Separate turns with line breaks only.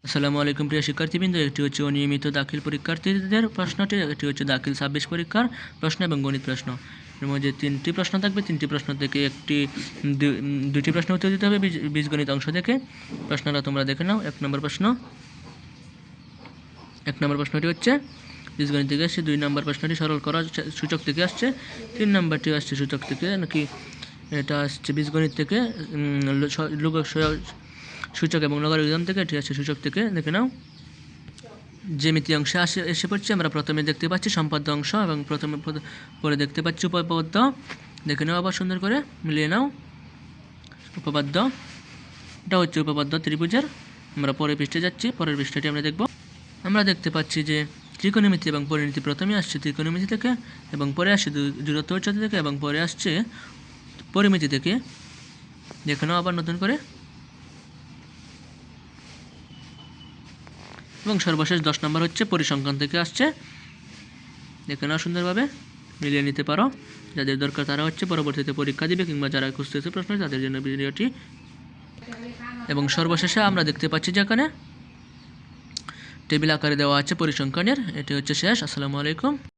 আসসালামু আলাইকুম প্রিয় শিক্ষার্থীবৃন্দ, একটি হচ্ছে অনিয়মিত দাখিল পরীক্ষার্থীদের প্রশ্নটি, একটি হচ্ছে দাখিল 26 পরীক্ষার প্রশ্ন এবং গণিত প্রশ্ন। এর মধ্যে 3টি প্রশ্ন থাকবে। 3টি প্রশ্ন থেকে দুটি প্রশ্ন উত্তর দিতে হবে বীজগণিত অংশ থেকে। প্রশ্নটা তোমরা দেখে নাও। এক নম্বর প্রশ্নটি হচ্ছে বীজগণিত থেকে আসছে। 2 নম্বর প্রশ্নটি সরল করা সূচক থেকে আসছে। 3 নম্বরটি আসছে সূচক থেকে, নাকি এটা আসছে বীজগণিত থেকে, সূচক এবং লগারিদম থেকে। এটি আসছে সূচক থেকে। দেখে নাও। জ্যামিতি অংশে এসে পড়ছে। আমরা প্রথমে দেখতে পাচ্ছি সম্পাদ্য অংশ এবং পরে দেখতে পাচ্ছি উপপাদ্য। দেখে নাও আবার সুন্দর করে মিলিয়ে নাও। উপপাদ্য, এটা হচ্ছে উপপাদ্য ত্রিভুজের। আমরা পরের পৃষ্ঠে যাচ্ছি। পরের পৃষ্ঠাটি আমরা দেখব। আমরা দেখতে পাচ্ছি যে ত্রিকোণমিতি এবং পরিমিতি প্রথমে আসছে ত্রিকোণমিতি থেকে, এবং পরে আসছে দূরত্ব উচ্চতা থেকে, এবং পরে আসছে পরিমিতি থেকে। দেখে নাও আবার নতুন করে। এবং সর্বশেষ 10 নম্বর হচ্ছে পরিসংখ্যান থেকে আসছে। দেখে নাও সুন্দরভাবে মিলিয়ে নিতে পারো। যাদের দরকার তারা হচ্ছে পরবর্তীতে পরীক্ষা দিবে, কিংবা যারা খুঁজতেছে প্রশ্ন তাদের জন্য ভিডিওটি। এবং সর্বশেষে আমরা দেখতে পাচ্ছি যে এখানে টেবিল আকারে দেওয়া আছে পরিসংখ্যানের। এটি হচ্ছে শেষ। আসসালামু আলাইকুম।